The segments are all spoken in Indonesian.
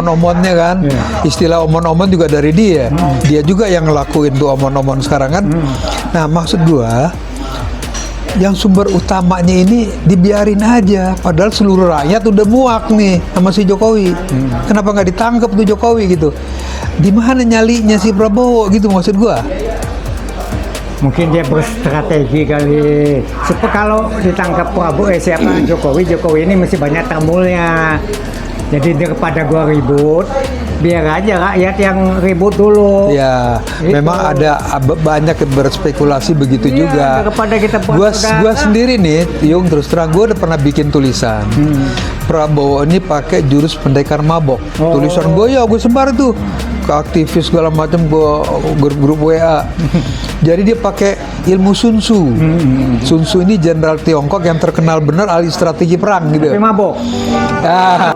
omon-omonnya kan, istilah omon-omon juga dari dia. Dia juga yang ngelakuin tuh omon-omon sekarang kan. Nah, maksud gua yang sumber utamanya ini dibiarin aja, padahal seluruh rakyat udah muak nih sama si Jokowi. Kenapa nggak ditangkap tuh Jokowi gitu? Di mana nyalinya si Prabowo gitu maksud gua? Mungkin dia berstrategi kali. Supaya kalau ditangkap Prabowo Jokowi ini masih banyak tamunya. Jadi daripada gua ribut, biar aja rakyat yang ribut dulu. Ya, gitu. Memang ada banyak yang berspekulasi begitu juga. Daripada kita Gua sendiri nih, Yung, terus terang gua udah pernah bikin tulisan. Prabowo ini pakai jurus pendekar mabok. Tulisan gua sebar tuh ke aktivis segala macam, gua grup WA. Jadi dia pakai ilmu Sun Tzu. Sun Tzu ini jenderal Tiongkok yang terkenal benar ahli strategi perang gitu. Tapi mabok. Ah.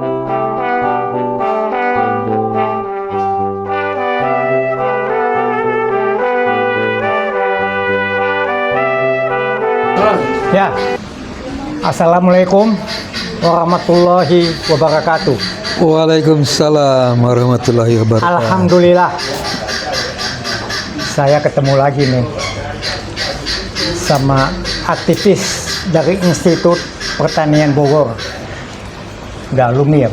Ya, Assalamualaikum warahmatullahi wabarakatuh. Waalaikumsalam warahmatullahi wabarakatuh. Alhamdulillah, saya ketemu lagi nih sama aktivis dari Institut Pertanian Bogor, udah alumni ya.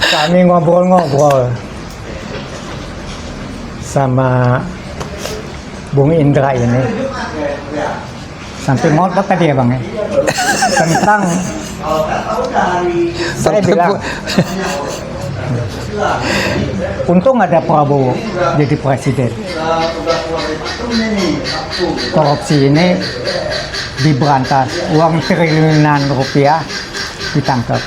Kami ngobrol-ngobrol sama Bung Indra ini sampai ngotot tadi ya Bang ya, tentang saya bilang untung ada Prabowo jadi presiden, korupsi ini diberantas, uang triliunan rupiah ditangkap.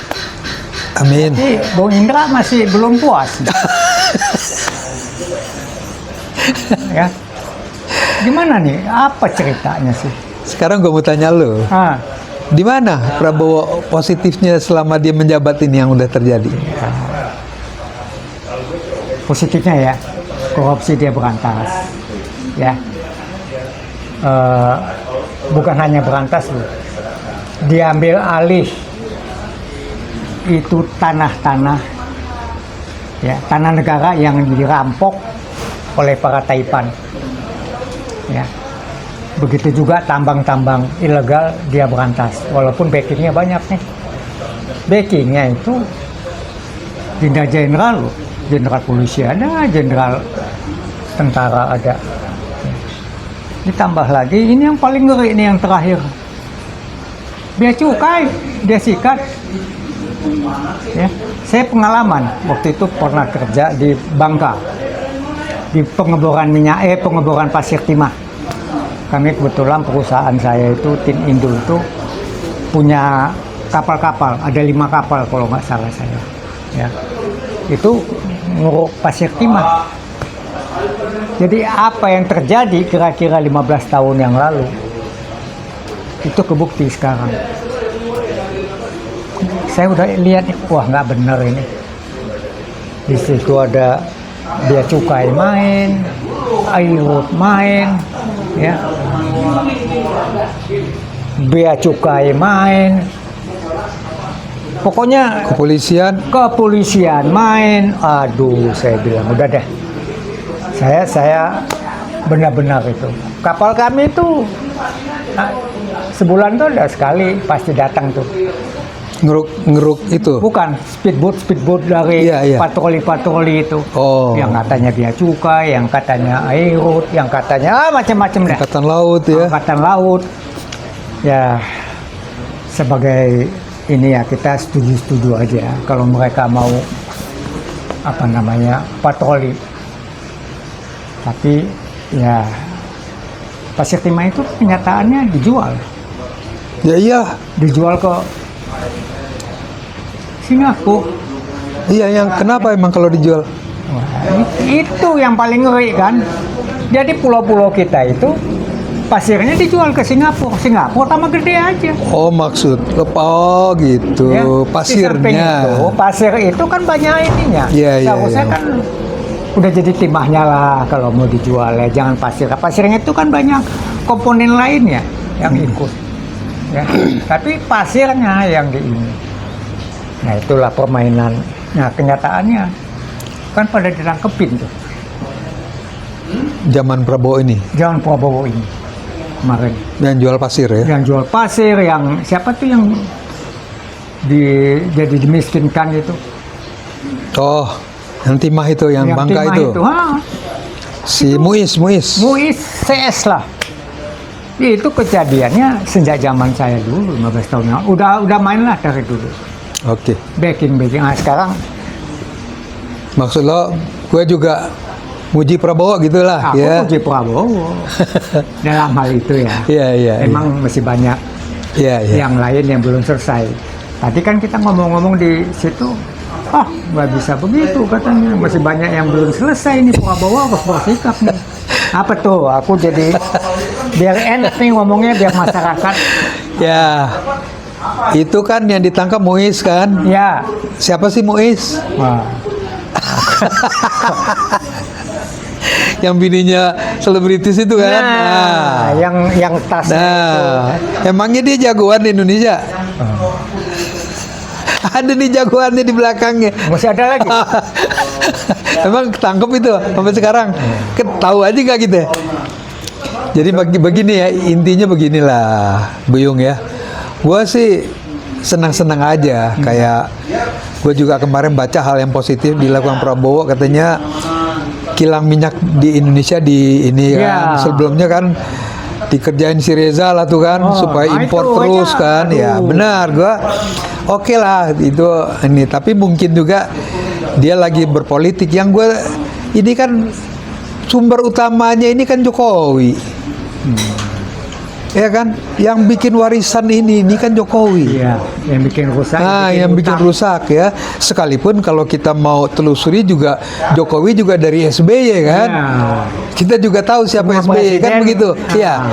Amin. Jadi Bung Indra masih belum puas. Ya. Gimana nih? Apa ceritanya sih? Sekarang gue mau tanya lo, di mana Prabowo positifnya selama dia menjabat ini yang udah terjadi? Positifnya ya, korupsi dia berantas, ya. Bukan hanya berantas loh, diambil alih itu tanah-tanah, ya, tanah negara yang dirampok oleh para Taipan. Ya, begitu juga tambang-tambang ilegal dia berantas, walaupun backingnya banyak nih. Backingnya itu jenderal polisi ada, jenderal tentara ada. Ditambah lagi ini yang paling ngeri, ini yang terakhir, bea cukai dia sikat. Ya, saya pengalaman waktu itu pernah kerja di Bangka, di pengeboran minyak, pengeboran pasir timah. Kami kebetulan perusahaan saya itu Tin Indul itu punya kapal-kapal, ada 5 kapal kalau nggak salah saya. Ya, itu nguruk pasir timah. Jadi apa yang terjadi kira-kira 15 tahun yang lalu itu kebukti sekarang. Saya udah lihat, wah nggak benar ini. Di situ ada bea cukai main, airut main, ya, bea cukai main, pokoknya kepolisian main. Aduh, saya bilang udah deh, saya benar-benar itu kapal kami itu sebulan tuh ada sekali pasti datang tuh. Ngeruk itu? Bukan, speedboat dari patroli itu. Yang katanya bea cukai, yang katanya airut, yang katanya macam-macam deh. Angkatan laut ya. Angkatan laut. Ya, sebagai ini ya kita setuju aja kalau mereka mau patroli. Tapi ya pasir timah itu kenyataannya dijual. Ya iya. Dijual ke Singapura. Iya, yang kenapa emang kalau dijual? Wah, itu yang paling ngeri kan. Jadi pulau-pulau kita itu pasirnya dijual ke Singapura. Singapura tambah gede aja. Oh, gitu. Ya, pasirnya. Pasir itu kan banyak ininya. Iya. Seharusnya kan udah jadi timahnya lah kalau mau dijual ya. Jangan pasir. Pasirnya itu kan banyak komponen lainnya yang ikut. Ya. Tapi pasirnya yang di ini. Nah itulah permainan. Nah kenyataannya kan pada ditangkepin tuh. Zaman Prabowo ini Jangan Prabowo ini kemarin. yang jual pasir ya. Yang jual pasir, yang siapa tuh yang jadi dimiskinkan itu. Oh, yang timah itu, yang Bangka timah itu. Ha, Si Muiz. Muiz CS lah. Itu kejadiannya sejak zaman saya dulu 15 tahun yang lalu. Udah main lah dari dulu. Oke. Backing. Nah sekarang Maksud lo, gue juga muji Prabowo gitulah aku ya. puji Prabowo dalam hal itu ya. Iya. Emang masih banyak Iya. yang lain yang belum selesai. Tadi kan kita ngomong-ngomong di situ, nggak bisa begitu katanya, masih banyak yang belum selesai nih, Prabowo harus bersikap nih. Apa tuh? Aku jadi biar enak nih ngomongnya, biar masyarakat. Ya. Itu kan yang ditangkap Muiz kan? Ya. Siapa sih Muiz? Wah. Yang bininya selebritis itu kan? Nah, yang tasnya itu. Emangnya dia jagoan di Indonesia? Ada nih jagoannya di belakangnya. Masih ada lagi. Emang ketangkep itu sampai sekarang? Tahu aja nggak gitu? Jadi begini ya, intinya beginilah, Buyung ya. Gue sih senang-senang aja, kayak gue juga kemarin baca hal yang positif dilakukan Prabowo, katanya kilang minyak di Indonesia di ini kan, sebelumnya kan dikerjain si Reza lah tuh kan, supaya impor terus kan. Ya benar, gue oke lah itu ini, tapi mungkin juga dia lagi berpolitik. Yang gue ini kan sumber utamanya ini kan Jokowi. Ya kan, yang bikin warisan ini kan Jokowi. Iya, yang bikin rusak. Yang bikin rusak ya. Sekalipun kalau kita mau telusuri juga Jokowi juga dari SBY kan. Ya. Kita juga tahu siapa SBY kan begitu. Iya.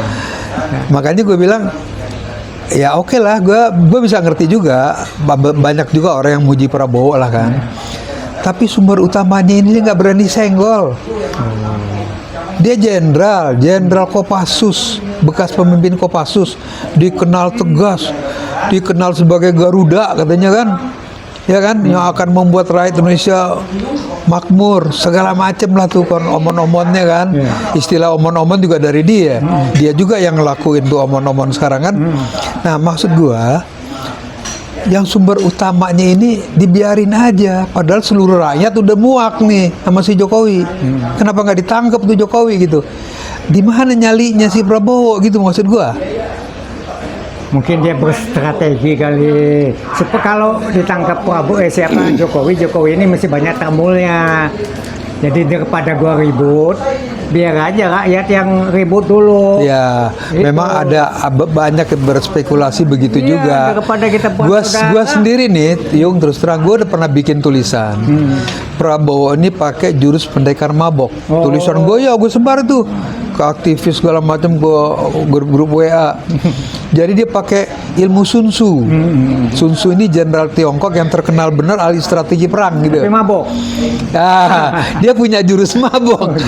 Makanya gue bilang ya oke lah, gue bisa ngerti juga, banyak juga orang yang muji Prabowo lah kan. Tapi sumber utamanya ini nggak berani senggol. Dia jenderal Kopassus, bekas pemimpin Kopassus, dikenal tegas, dikenal sebagai Garuda katanya kan, ya kan, yang akan membuat rakyat Indonesia makmur, segala macem lah tuh kan omon-omonnya kan. Istilah omon-omon juga dari dia. Dia juga yang ngelakuin tuh omon-omon sekarang kan. Nah maksud gua, yang sumber utamanya ini dibiarin aja, padahal seluruh rakyat udah muak nih sama si Jokowi. Kenapa nggak ditangkap tuh Jokowi gitu? Di mana nyalinya si Prabowo gitu maksud gua? Mungkin dia berstrategi kali. Supaya kalau ditangkap Prabowo Jokowi ini masih banyak tamunya. Jadi daripada gua ribut, biar aja rakyat yang ribut dulu. Ya, gitu. Memang ada banyak berspekulasi begitu juga. Daripada kita gua sendiri nih, Yung, terus terang gua udah pernah bikin tulisan. Prabowo ini pakai jurus pendekar mabok. Tulisan gua sebar tuh ke aktivis segala macam, ke grup WA. Jadi dia pakai ilmu Sun Tzu. Sun Tzu ini jenderal Tiongkok yang terkenal benar ahli strategi perang gitu. Tapi mabok. Dia punya jurus mabok.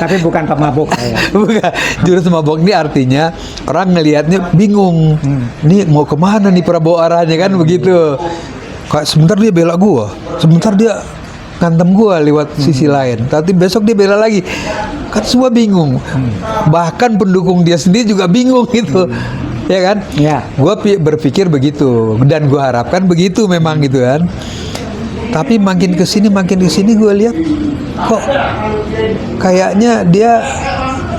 Tapi bukan pemabok ya. Bukan. Jurus mabok ini artinya orang ngelihatnya bingung. Nih mau kemana nih Prabowo arahnya kan begitu. Kayak sebentar dia bela gua, sebentar dia ngantem gua lewat sisi lain, tapi besok dia bela lagi. Kan semua bingung. Bahkan pendukung dia sendiri juga bingung gitu. Ya kan? Ya. Gua berpikir begitu dan gua harapkan begitu memang gitu kan. Tapi makin kesini gue lihat kok kayaknya dia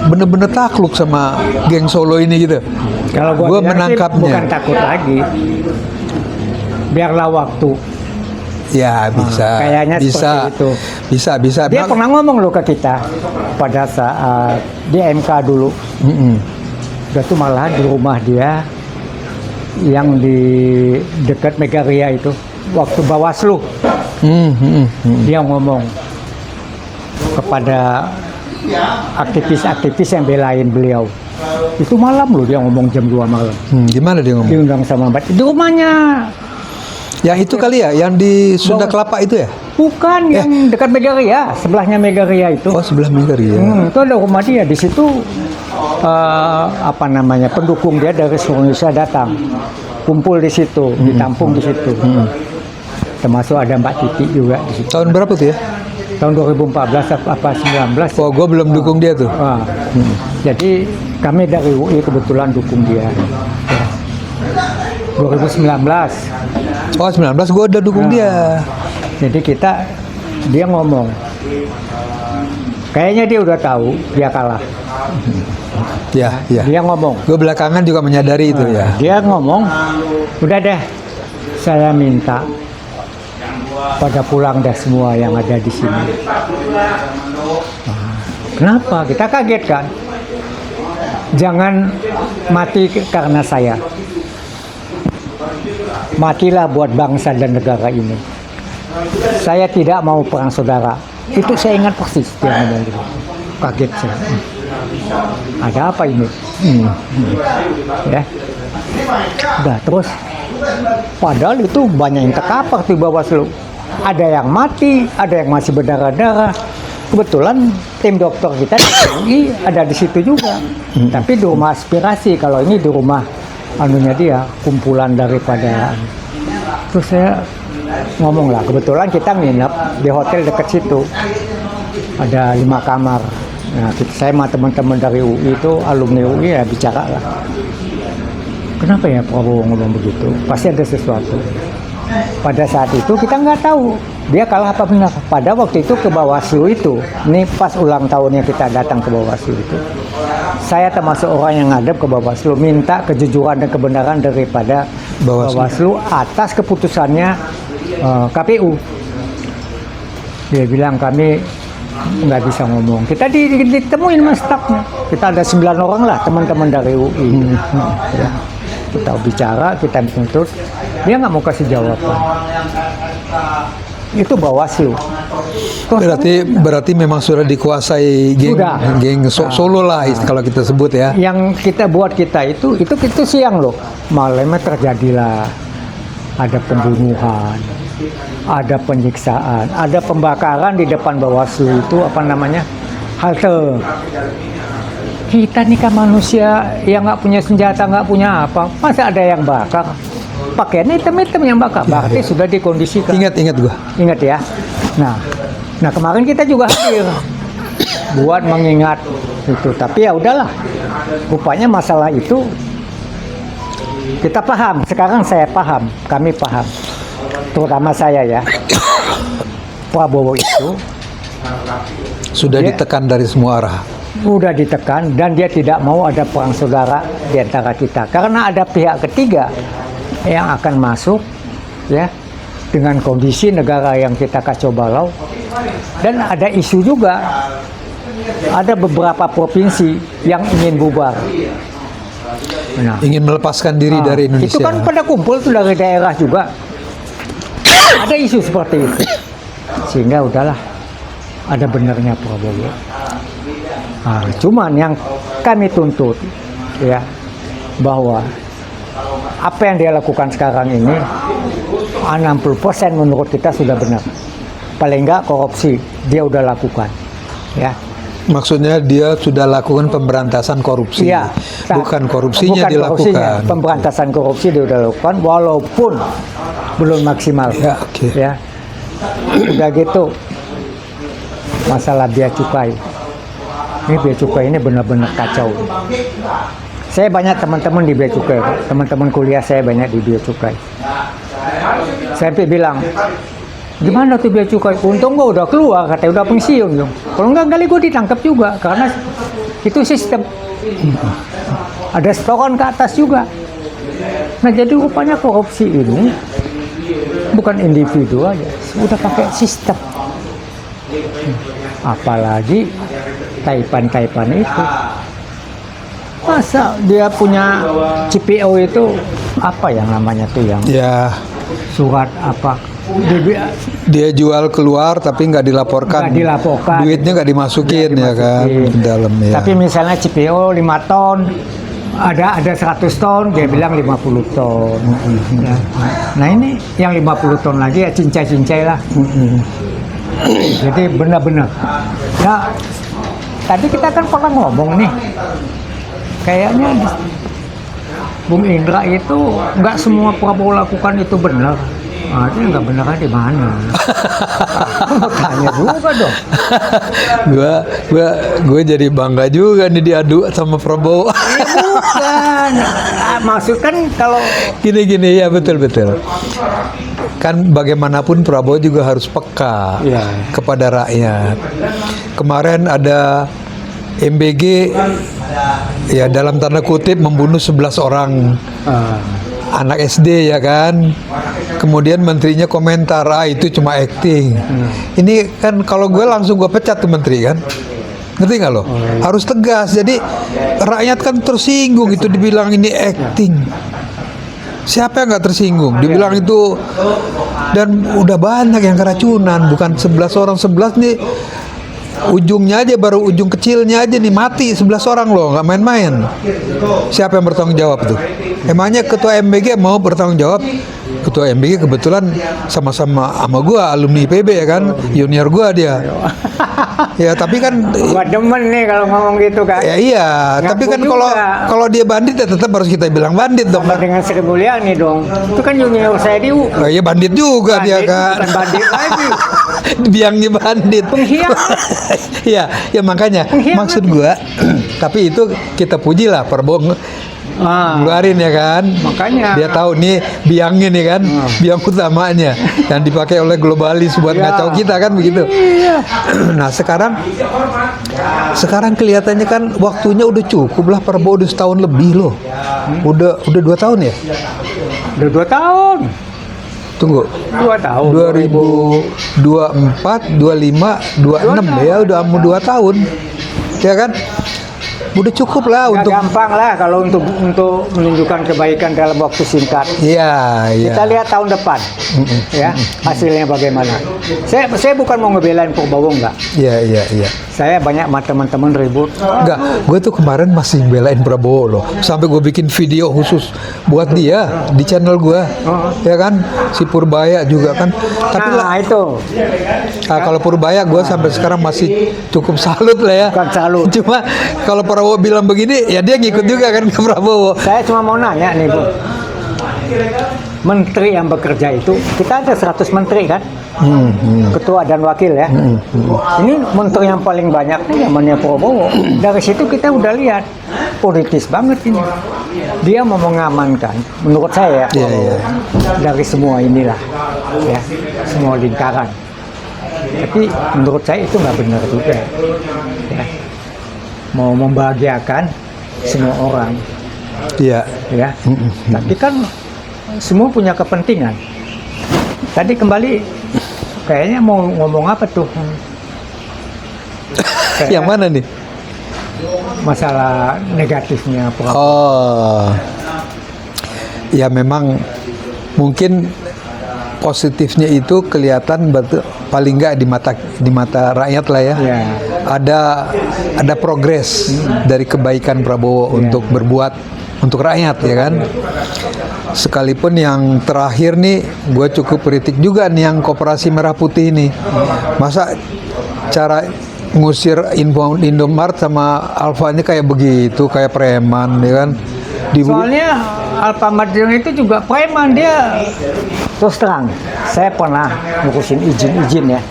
bener-bener takluk sama geng Solo ini gitu. Kalau gue menangkapnya bukan takut lagi, biarlah waktu. Ya bisa. Kayaknya bisa itu. Bisa. Dia pernah ngomong loh ke kita pada saat di MK dulu. Udah tuh malahan di rumah dia yang di dekat Megaria itu. Waktu Bawaslu, dia ngomong kepada aktivis-aktivis yang belain beliau. Itu malam loh dia ngomong jam 2 malam. Gimana dia ngomong? Diundang sama Mbak di rumahnya. Yang itu kali ya, yang di Sunda Kelapa itu ya? Bukan, yang dekat Megaria, sebelahnya Megaria itu. Oh, sebelah Megaria. Itu ada rumah dia. Di situ pendukung dia dari seluruh Indonesia datang. kumpul di situ, ditampung di situ. Termasuk ada Mbak Titi juga di situ. Tahun berapa tuh ya? Tahun 2014 apa 19. Oh, gue belum dukung dia tuh. Jadi kami dari UI kebetulan dukung dia. Ya. 2019. Oh, 19 gue udah dukung dia. Jadi dia ngomong, kayaknya dia udah tahu dia kalah. Ya, ya. Dia ngomong. Gue belakangan juga menyadari itu ya. Dia ngomong, udah deh, saya minta pada pulang dah semua yang ada di sini. Kenapa? Kita kaget kan? Jangan mati karena saya. Matilah buat bangsa dan negara ini. Saya tidak mau perang saudara. Itu saya ingat persis dia ngomong gitu. Kaget saya. Ada apa ini? Ya. Udah terus. Padahal itu banyak yang terkapar di Bawaslu. Ada yang mati, ada yang masih berdarah-darah. Kebetulan tim dokter kita di UI ada di situ juga. Tapi di rumah aspirasi. Kalau ini di rumah anunya dia, kumpulan daripada. Terus saya ngomong lah, kebetulan kita nginep di hotel dekat situ. Ada 5 kamar. Nah, saya sama teman-teman dari UI itu, alumni UI ya bicara lah. Kenapa ya Prabowo ngomong begitu? Pasti ada sesuatu. Pada saat itu kita nggak tahu dia kalah apa benar. Pada waktu itu ke Bawaslu itu, ini pas ulang tahunnya kita datang ke Bawaslu itu, saya termasuk orang yang ngadep ke Bawaslu minta kejujuran dan kebenaran daripada Bawaslu atas keputusannya KPU. Dia bilang kami nggak bisa ngomong. Kita ditemuin sama stafnya. Kita ada 9 orang lah teman-teman dari UI. Ya. Kita bicara, kita tuntut. Dia nggak mau kasih jawaban. Itu Bawaslu. Berarti memang sudah dikuasai geng Solo lah kalau kita sebut ya. Yang kita buat itu siang loh. Malamnya terjadilah ada pembunuhan, ada penyiksaan, ada pembakaran di depan Bawaslu itu halte. Kita nih kan manusia yang nggak punya senjata, nggak punya apa, masa ada yang bakar? Pakaiannya hitam-hitam yang bakar, berarti sudah dikondisikan. Ingat gua. Ingat ya. Nah kemarin kita juga hadir buat mengingat itu, tapi ya udahlah. Rupanya masalah itu kita paham. Sekarang saya paham, kami paham, terutama saya ya. Prabowo itu sudah ditekan dari semua arah. Udah ditekan dan dia tidak mau ada perang saudara di antara kita karena ada pihak ketiga yang akan masuk ya dengan kondisi negara yang kita kacau balau, dan ada isu juga ada beberapa provinsi yang ingin bubar. Nah, ingin melepaskan diri dari Indonesia. Itu kan pada kumpul tuh dari daerah juga. Ada isu seperti itu. Sehingga udahlah, ada benarnya Prabowo. Nah, cuman yang kami tuntut ya bahwa apa yang dia lakukan sekarang ini 60% menurut kita sudah benar. Paling enggak korupsi dia udah lakukan. Ya. Maksudnya dia sudah lakukan pemberantasan korupsi. Ya, bukan korupsinya dilakukan. Pemberantasan korupsi dia udah lakukan walaupun belum maksimal. Ya, oke. Ya. Udah gitu. Masalah bea cukai. Ini bea cukai ini benar-benar kacau. Saya banyak teman-teman di bea cukai, teman-teman kuliah saya banyak di bea cukai. Saya bilang, gimana tuh bea cukai? Untung gua udah keluar, katanya udah pensiun dong. Kalau enggak kali gua ditangkap juga, karena itu sistem. Ada setoran ke atas juga. Nah jadi rupanya korupsi ini bukan individu aja, udah pakai sistem. Apalagi Taipan itu, masa dia punya CPO itu apa yang namanya tuh yang surat apa dia jual keluar tapi nggak dilaporkan, duitnya nggak dimasukin ya kan ke dalam ya. Tapi misalnya CPO 5 ton ada 100 ton, dia bilang 50 ton. Nah ini yang 50 ton lagi ya cincai-cincai lah. Jadi benar-benar. Nah, tadi kita kan pernah ngomong nih, kayaknya Bung Indra itu nggak semua Prabowo lakukan itu benar. Nah, dia nggak beneran di mana? Mau tanya juga dong. Gue jadi bangga juga nih diadu sama Prabowo. Bukan. Maksud kan kalau Gini ya, betul. Kan bagaimanapun Prabowo juga harus peka Iya. kepada rakyat. Kemarin ada MBG ya dalam tanda kutip membunuh 11 orang anak SD ya kan. Kemudian menterinya komentar, itu cuma acting. Ini kan kalau gue langsung gue pecat tuh menteri kan. Ngerti nggak lo? Harus tegas. Jadi rakyat kan tersinggung itu dibilang ini acting. Siapa yang nggak tersinggung? Dibilang itu, dan udah banyak yang keracunan. Bukan 11 orang, 11 nih ujungnya aja, baru ujung kecilnya aja nih mati 11 orang loh, nggak main-main. Siapa yang bertanggung jawab tuh? Emangnya ketua MBG mau bertanggung jawab? Ketua MBG kebetulan sama-sama sama gua alumni IPB ya kan, junior gua dia. Ya tapi kan gua demen nih kalau ngomong gitu kan. ya iya, Ngaku tapi kan juga. kalau dia bandit ya tetap harus kita bilang bandit dong. Sama dengan Sri Mulyani dong. Itu kan junior saya di U. Oh, iya bandit juga dia Bandit, kan. bukan bandit lagi. Biangnya bandit. Pengkhianat. Iya, ya makanya Pengkhianat. maksud gua tapi itu kita puji lah Prabowo ngeluarin ya kan. Makanya. Dia tahu nih biangnya nih kan, biang utamanya yang dipakai oleh globalis buat Ya. ngacau kita kan begitu. Iya. Nah, sekarang kelihatannya kan waktunya udah cukup lah. Prabowo udah setahun lebih loh. Udah 2 tahun ya? Udah 2 tahun. Tunggu. 2 tahun. 2024, 25, 26 ya udah mau 2 tahun. Ya kan? Udah cukup lah Nggak untuk gampang lah kalau untuk menunjukkan kebaikan dalam waktu singkat. iya. Kita lihat tahun depan, ya hasilnya bagaimana. Saya bukan mau ngebelain Prabowo enggak. Iya. Saya banyak sama teman-teman ribut. Enggak, gue tuh kemarin masih belain Prabowo loh. Sampai gue bikin video khusus buat dia di channel gue. Ya kan? Si Purbaya juga kan. Tapi Nah itu kalau Purbaya gue sampai sekarang masih cukup salut lah ya. bukan salut. Cuma kalau Prabowo bilang begini, ya dia ngikut juga kan ke Prabowo. Saya cuma mau nanya nih Bu. Menteri yang bekerja itu, kita ada 100 menteri kan? Ketua dan wakil ya. Ini menteri yang paling banyak namanya Prabowo. Dari situ kita udah lihat politis banget ini. Dia mau mengamankan, menurut saya Prabowo, dari semua inilah, ya, semua lingkaran. Tapi menurut saya itu nggak benar juga. Ya. Mau membahagiakan semua orang, Iya. ya. Tapi kan semua punya kepentingan. Tadi kembali kayaknya mau ngomong apa tuh? Yang mana nih? Masalah negatifnya Prabowo. Oh. Ya memang mungkin positifnya itu kelihatan betul, paling nggak di mata rakyat lah ya. Ya. Ada progres dari kebaikan Prabowo untuk berbuat untuk rakyat ya kan. Sekalipun yang terakhir nih gue cukup kritik juga nih yang Koperasi Merah Putih ini. Masa cara ngusir Indomart sama Alfanya kayak begitu, kayak preman ya kan. Soalnya Alfamart itu juga preman dia. Terus terang, saya pernah ngurusin izin ya,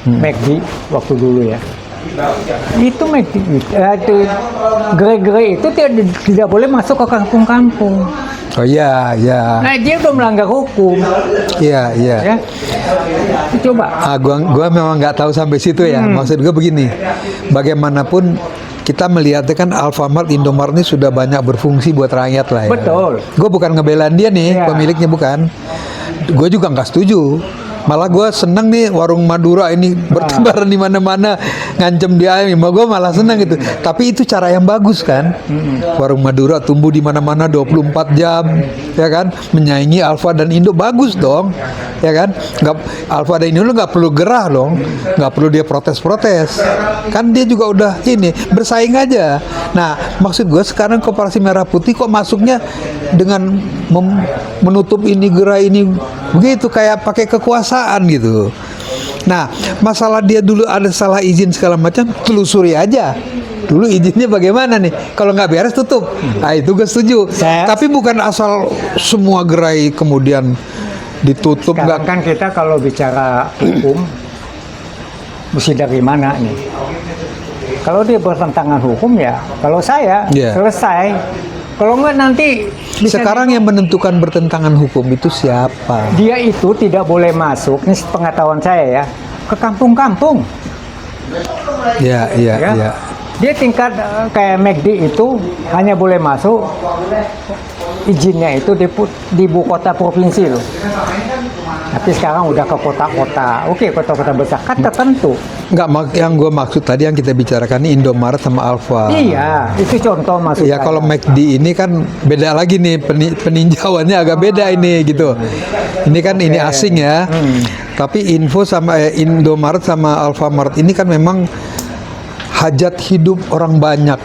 McD waktu dulu ya. Itu McD, itu gerai-gerai itu tidak boleh masuk ke kampung-kampung. Oh iya. Nah dia udah melanggar hukum. Iya. Ya. Coba. Gua memang nggak tahu sampai situ ya. Maksud gue begini, bagaimanapun kita melihatnya kan Alfamart, Indomart ini sudah banyak berfungsi buat rakyat lah ya. Betul. Gue bukan ngebelain dia nih, Iya. pemiliknya bukan. Gue juga nggak setuju. Malah gue seneng nih warung Madura ini bertebaran di mana-mana, ngancem dia, gue malah seneng gitu. Tapi itu cara yang bagus kan. Warung Madura tumbuh di mana-mana 24 jam, ya kan, menyaingi Alfa dan Indo, bagus dong, ya kan. Nggak, Alfa dan Indo nggak perlu gerah dong, nggak perlu dia protes-protes. Kan dia juga udah ini bersaing aja. Nah, maksud gue sekarang Koperasi Merah Putih kok masuknya dengan menutup ini gerai ini begitu kayak pakai kekuasaan gitu. Nah, masalah dia dulu ada salah izin segala macam, telusuri aja. dulu izinnya bagaimana nih? Kalau nggak beres tutup. Nah itu gue setuju. Tapi bukan asal semua gerai kemudian ditutup. Sekarang kan kita kalau bicara hukum, mesti dari mana nih? Kalau dia bertentangan hukum ya, kalau saya selesai. Kalau nggak nanti sekarang yang menentukan bertentangan hukum itu siapa? Dia itu tidak boleh masuk, ini pengetahuan saya ya, ke kampung-kampung. Ya. Dia tingkat kayak McD itu hanya boleh masuk izinnya itu di ibu kota provinsi loh. Tapi sekarang udah ke kota-kota. Oke, kota-kota besar kan tertentu. Enggak, yang gue maksud tadi yang kita bicarakan ini Indomaret sama Alfa. Iya, itu contoh maksud ya. Kalau McD ini kan beda lagi nih, peninjauannya agak beda ini gitu. Ini kan ini asing ya. Tapi info sama Indomaret sama Alfamart ini kan memang hajat hidup orang banyak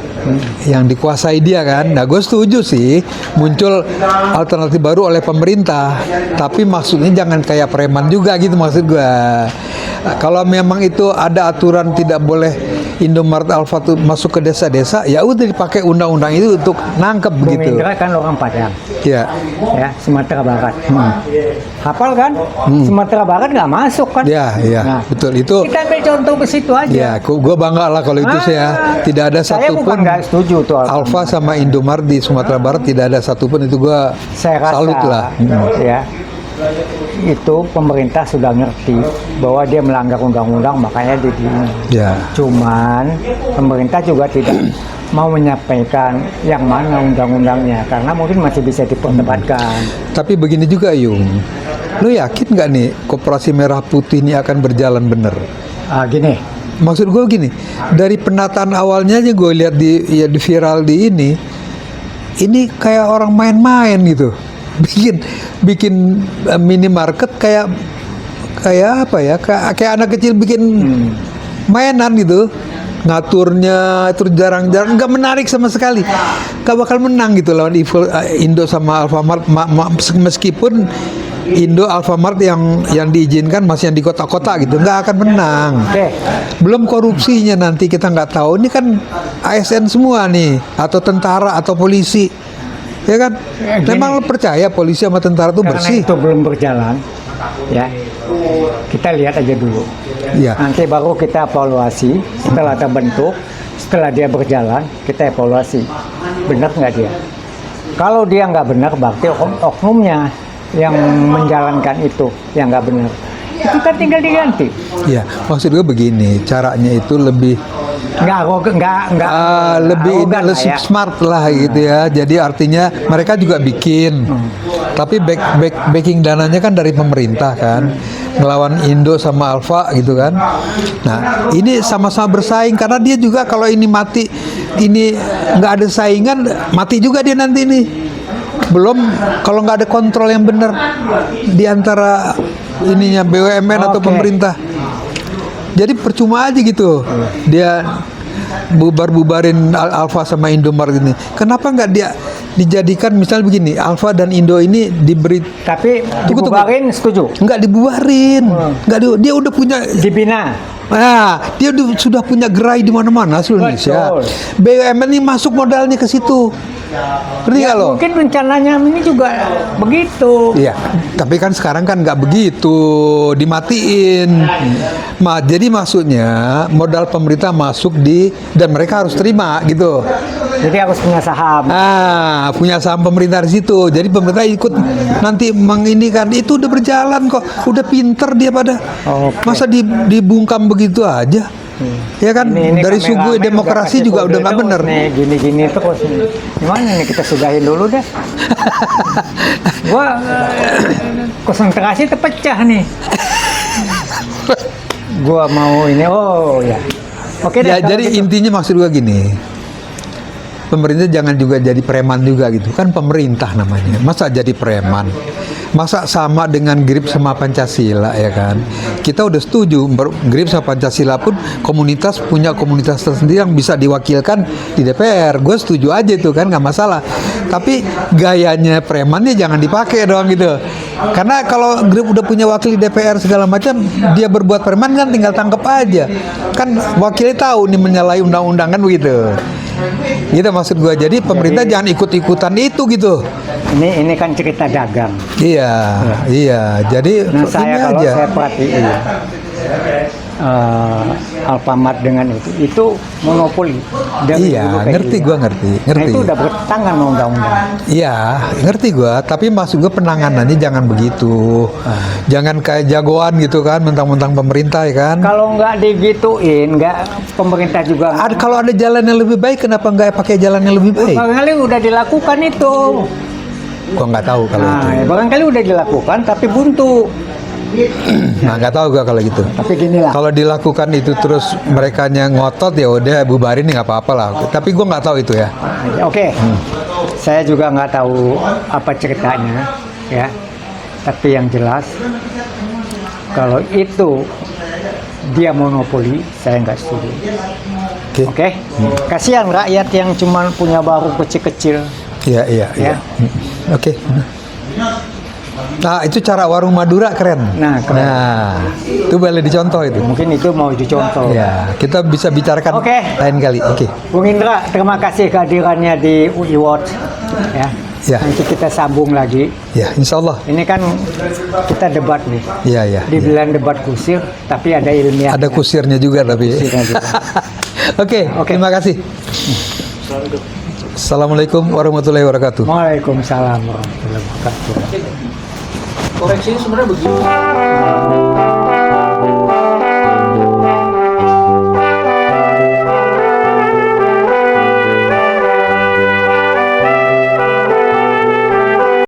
yang dikuasai dia kan. Nah gue setuju sih muncul alternatif baru oleh pemerintah, tapi maksudnya jangan kayak preman juga gitu maksud gue. Kalau memang itu ada aturan tidak boleh Indomaret Alfa tuh masuk ke desa-desa, ya udah dipakai undang-undang itu untuk nangkep gitu. Indra kan orang Padang. Ya, Sumatera Barat. Hafal kan? Sumatera Barat nggak masuk kan? Ya, nah, betul itu. Kita ambil contoh ke situ aja. Ya, gue bangga lah kalau itu saya tidak ada satupun setuju tuh Alfa sama Indomaret di Sumatera Barat tidak ada satupun itu gue salut lah. Ya. Itu pemerintah sudah ngerti bahwa dia melanggar undang-undang, makanya dia cuman pemerintah juga tidak mau menyampaikan yang mana undang-undangnya karena mungkin masih bisa diperdebatkan. Tapi begini juga Yung, lo yakin nggak nih Koperasi Merah Putih ini akan berjalan bener? Gini, maksud gue gini, dari penataan awalnya aja gue lihat di viral di ini kayak orang main-main gitu. bikin minimarket kayak apa ya, kayak anak kecil bikin mainan gitu, ngaturnya terus jarang-jarang nggak menarik sama sekali, nggak bakal menang gitu lawan Indo sama Alfamart, meskipun Indo Alfamart yang diizinkan masih yang di kota-kota gitu, nggak akan menang. Belum korupsinya nanti kita nggak tahu, ini kan ASN semua nih, atau tentara atau polisi. Ya kan, memang lo percaya polisi sama tentara itu bersih? Karena itu belum berjalan, ya. Kita lihat aja dulu. Ya. Nanti baru kita evaluasi setelah terbentuk, setelah dia berjalan, kita evaluasi. Benar nggak dia? Kalau dia nggak benar, berarti oknumnya yang menjalankan itu yang nggak benar. Itu kan tinggal diganti. Ya, maksud gue begini, caranya itu lebih lebih smart lah gitu ya. Jadi artinya mereka juga bikin, tapi backing dananya kan dari pemerintah kan, ngelawan Indo sama Alfa gitu kan. Nah ini sama-sama bersaing karena dia juga kalau ini mati, ini nggak ada saingan, mati juga dia nanti nih. Belum kalau nggak ada kontrol yang benar di antara ininya BUMN atau pemerintah. Jadi percuma aja gitu dia bubarin Alfa sama Indomaret ini. Kenapa nggak dia dijadikan misalnya begini, Alfa dan Indo ini diberi, tapi dibubarin setuju? Nggak dibubarin, nggak dia udah punya, dibina. Nah, dia sudah punya gerai di mana-mana seluruh Indonesia. BUMN ini masuk modalnya ke situ. Ya, mungkin rencananya ini juga begitu. Iya, tapi kan sekarang kan nggak begitu, dimatiin. Jadi maksudnya modal pemerintah masuk dan mereka harus terima gitu. Jadi harus punya saham. Punya saham pemerintah di situ. Jadi pemerintah ikut nanti menginikan, itu udah berjalan kok, udah pinter dia pada. Masa dibungkam begitu aja? Ya kan, dari sugu demokrasi juga udah nggak bener. Gini-gini terus. Gimana nih, kita sudahin dulu deh. Gua konsentrasi terpecah nih. Gua mau ini, ya. Oke deh. Jadi gitu. Intinya maksud gua gini. Pemerintah jangan juga jadi preman juga gitu. Kan pemerintah namanya. Masa jadi preman? Masa sama dengan GRIP sama Pancasila ya kan? Kita udah setuju GRIP sama Pancasila pun komunitas punya komunitas tersendiri yang bisa diwakilkan di DPR. Gue setuju aja itu kan, nggak masalah. Tapi gayanya premannya jangan dipakai dong gitu. Karena kalau grup udah punya wakil di DPR segala macam, dia berbuat preman kan tinggal tangkap aja. Kan wakilnya tahu nih menyalahi undang-undang kan begitu. Gitu maksud gua. Jadi pemerintah jangan ikut-ikutan itu gitu. Ini kan cerita dagang. Iya, iya. Jadi Nah, ini saya kalau aja. saya perhatiin Alfamart dengan itu monopoli. Dari Iya, dulu kayak ngerti gitu. gua ngerti. Nah, itu udah bertentangan sama undang-undang. Iya, ngerti gua, tapi maksud gua penanganannya jangan begitu. Jangan kayak jagoan gitu kan, mentang-mentang pemerintah ya kan. Kalau nggak digituin, nggak pemerintah juga. Kalau ada jalan yang lebih baik, kenapa nggak pakai jalan yang lebih baik? Barangkali udah dilakukan itu. Gua nggak tahu kalau itu. Nah, barangkali udah dilakukan tapi buntu. Nah, nggak tahu gua kalau gitu. Tapi gini lah. Kalau dilakukan itu terus mereka ngotot ya udah bubarin nggak apa-apa lah. Tapi gua nggak tahu itu ya. Oke, saya juga nggak tahu apa ceritanya, ya. Tapi yang jelas, kalau itu dia monopoli, saya nggak setuju. Oke, kasihan rakyat yang cuma punya warung kecil-kecil. Iya, iya, iya. Ya. Oke. Nah, itu cara warung Madura keren. Nah, keren. Nah, itu boleh dicontoh itu. Mungkin itu mau dicontoh. Ya, kita bisa bicarakan Oke. lain kali. Oke. Bung Indra, terima kasih kehadirannya di UI Watch. Ya. Ya. Nanti kita sambung lagi. Ya, insya Allah. Ini kan kita debat nih. Iya, iya. Dibilang debat kusir, tapi ada ilmiah. Ada kusirnya juga tapi. Kusirnya juga. Oke, terima kasih. Assalamualaikum warahmatullahi wabarakatuh. Waalaikumsalam warahmatullahi wabarakatuh. Koreksinya sebenarnya begini.